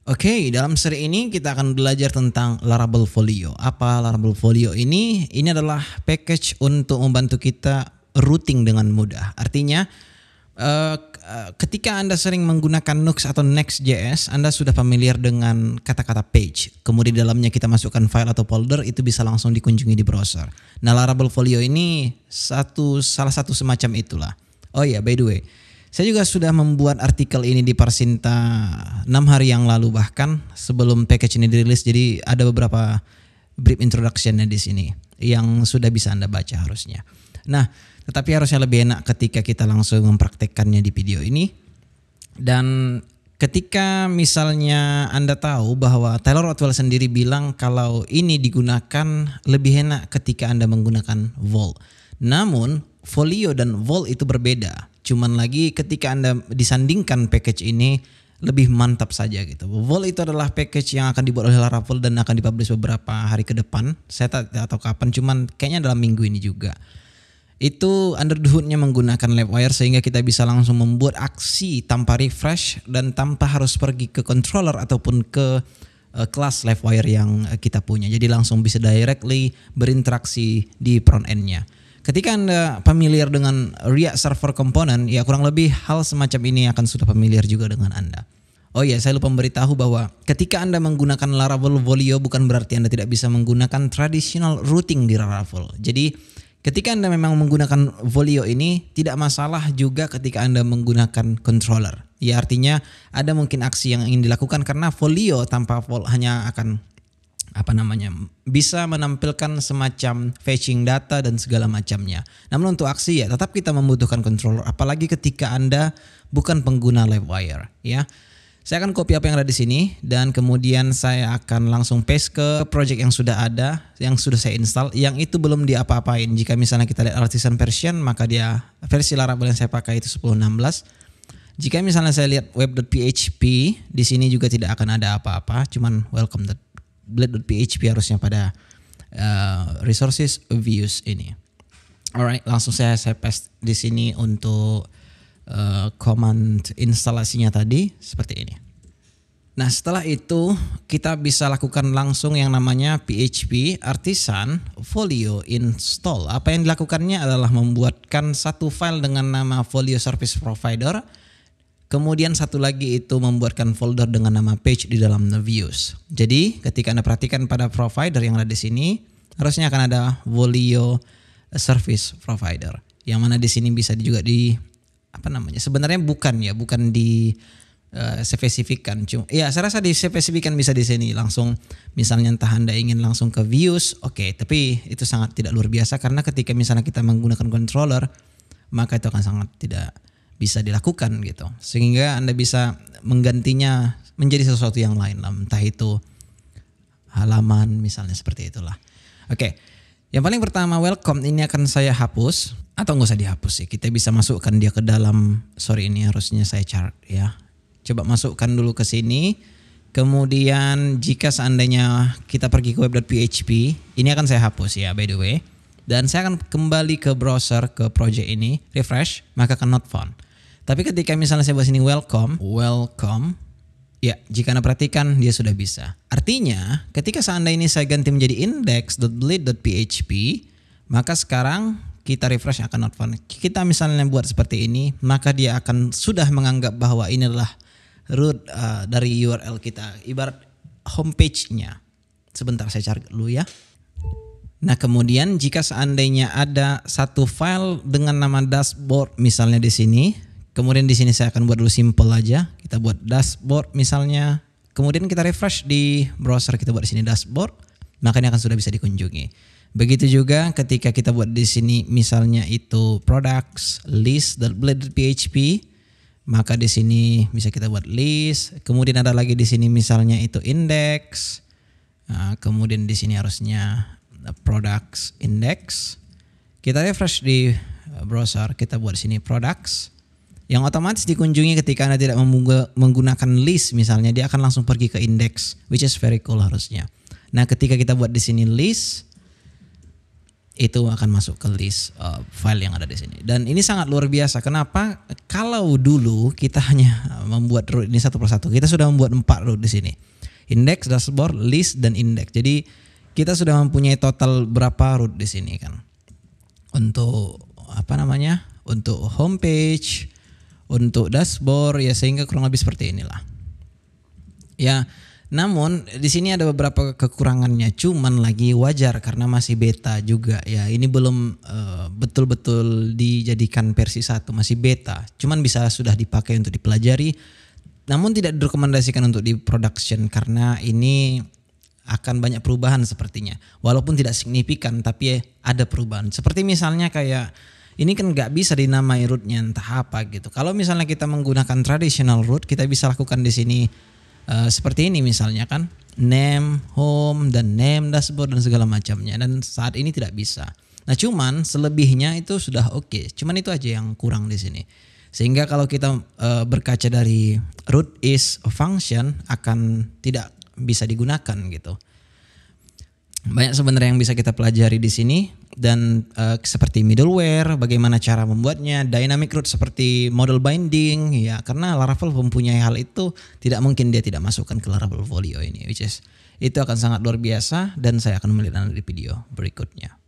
Oke, dalam seri ini kita akan belajar tentang Laravel Folio. Apa Laravel Folio ini? Ini adalah package untuk membantu kita routing dengan mudah. Artinya, ketika Anda sering menggunakan Nux atau Next.js, Anda sudah familiar dengan kata-kata page. Kemudian di dalamnya kita masukkan file atau folder, itu bisa langsung dikunjungi di browser. Nah, Laravel Folio ini salah satu semacam itulah. Oh ya, by the way, saya juga sudah membuat artikel ini di Parsinta 6 hari yang lalu, bahkan sebelum package ini dirilis. Jadi ada beberapa brief introduction-nya di sini yang sudah bisa Anda baca harusnya. Nah, tetapi harusnya lebih enak ketika kita langsung mempraktekkannya di video ini. Dan ketika misalnya Anda tahu bahwa Taylor Otwell sendiri bilang kalau ini digunakan lebih enak ketika Anda menggunakan Vol. Namun Folio dan Vol itu berbeda. Cuman lagi ketika Anda disandingkan package ini lebih mantap saja gitu. Vol itu adalah package yang akan dibuat oleh Laravel dan akan dipublish beberapa hari ke depan. Saya tak tahu kapan, cuman kayaknya dalam minggu ini juga. Itu under the hood-nya menggunakan Livewire sehingga kita bisa langsung membuat aksi tanpa refresh dan tanpa harus pergi ke controller ataupun ke kelas Livewire yang kita punya. Jadi langsung bisa directly berinteraksi di front end-nya. Ketika Anda familiar dengan React Server Component, ya kurang lebih hal semacam ini akan sudah familiar juga dengan Anda. Oh ya, saya lupa memberitahu bahwa ketika Anda menggunakan Laravel Folio bukan berarti Anda tidak bisa menggunakan traditional routing di Laravel. Jadi ketika Anda memang menggunakan Folio ini tidak masalah juga ketika Anda menggunakan controller. Ya artinya ada mungkin aksi yang ingin dilakukan karena Folio tanpa Vol hanya akan bisa menampilkan semacam fetching data dan segala macamnya. Namun untuk aksi ya tetap kita membutuhkan controller, apalagi ketika Anda bukan pengguna Livewire ya. Saya akan copy apa yang ada di sini dan kemudian saya akan langsung paste ke project yang sudah ada, yang sudah saya install, yang itu belum diapa-apain. Jika misalnya kita lihat artisan version, maka dia versi Laravel yang saya pakai itu 10.16. Jika misalnya saya lihat web.php, di sini juga tidak akan ada apa-apa, cuman blade.php harusnya pada resources views ini. Alright, langsung saya paste di sini untuk command instalasinya tadi seperti ini. Nah, setelah itu kita bisa lakukan langsung yang namanya PHP artisan folio install. Apa yang dilakukannya adalah membuatkan satu file dengan nama folio service provider. Kemudian satu lagi itu membuatkan folder dengan nama page di dalam views. Jadi ketika Anda perhatikan pada provider yang ada di sini, harusnya akan ada Folio Service Provider. Yang mana di sini bisa juga sebenarnya bukan di spesifikan. Ya, saya rasa dispesifikan bisa di sini langsung. Misalnya entah Anda ingin langsung ke views, oke, tapi itu sangat tidak luar biasa karena ketika misalnya kita menggunakan controller, maka itu akan sangat tidak bisa dilakukan gitu, sehingga Anda bisa menggantinya menjadi sesuatu yang lain lah, entah itu halaman misalnya seperti itulah. Oke, yang paling pertama welcome ini akan saya hapus atau nggak usah dihapus sih, kita bisa masukkan dia ke dalam. Ini harusnya saya chart ya. Coba masukkan dulu ke sini. Kemudian jika seandainya kita pergi ke web.php, ini akan saya hapus ya by the way. Dan saya akan kembali ke browser ke project ini, refresh, maka akan not found. Tapi ketika misalnya saya buat sini welcome, ya jika Anda perhatikan dia sudah bisa. Artinya ketika seandainya ini saya ganti menjadi index.blade.php, maka sekarang kita refresh akan not found. Kita misalnya buat seperti ini, maka dia akan sudah menganggap bahwa ini adalah root dari URL kita, ibarat homepage-nya. Sebentar saya cari dulu ya. Nah kemudian jika seandainya ada satu file dengan nama dashboard misalnya di sini, kemudian di sini saya akan buat dulu simple aja, kita buat dashboard misalnya, kemudian kita refresh di browser, kita buat di sini dashboard, maka ini akan sudah bisa dikunjungi. Begitu juga ketika kita buat di sini misalnya itu products list.blade.php, maka di sini bisa kita buat list, kemudian ada lagi di sini misalnya itu index, kemudian di sini harusnya products index. Kita refresh di browser, kita buat di sini products, yang otomatis dikunjungi ketika Anda tidak menggunakan list misalnya, dia akan langsung pergi ke index, which is very cool harusnya. Nah ketika kita buat di sini list, itu akan masuk ke list file yang ada di sini. Dan ini sangat luar biasa. Kenapa? Kalau dulu kita hanya membuat root ini satu persatu, kita sudah membuat 4 root di sini. Index, dashboard, list, dan index. Jadi kita sudah mempunyai total berapa root di sini kan. Untuk untuk homepage, untuk dashboard ya, sehingga kurang lebih seperti inilah. Ya, namun di sini ada beberapa kekurangannya, cuman lagi wajar karena masih beta juga ya. Ini belum betul-betul dijadikan versi 1, masih beta. Cuman bisa sudah dipakai untuk dipelajari, namun tidak direkomendasikan untuk di production karena ini akan banyak perubahan sepertinya. Walaupun tidak signifikan tapi ada perubahan. Seperti misalnya kayak ini kan nggak bisa dinamai rootnya entah apa gitu. Kalau misalnya kita menggunakan traditional root, kita bisa lakukan di sini seperti ini misalnya kan, name, home, dan name, dashboard, dan segala macamnya. Dan saat ini tidak bisa. Nah cuman selebihnya itu sudah oke. Cuman itu aja yang kurang di sini. Sehingga kalau kita berkaca dari root is a function akan tidak bisa digunakan gitu. Banyak sebenarnya yang bisa kita pelajari di sini, dan seperti middleware, bagaimana cara membuatnya, dynamic root seperti model binding ya, karena Laravel mempunyai hal itu, tidak mungkin dia tidak masukkan ke Laravel Folio ini, which is itu akan sangat luar biasa, dan saya akan melihat di video berikutnya.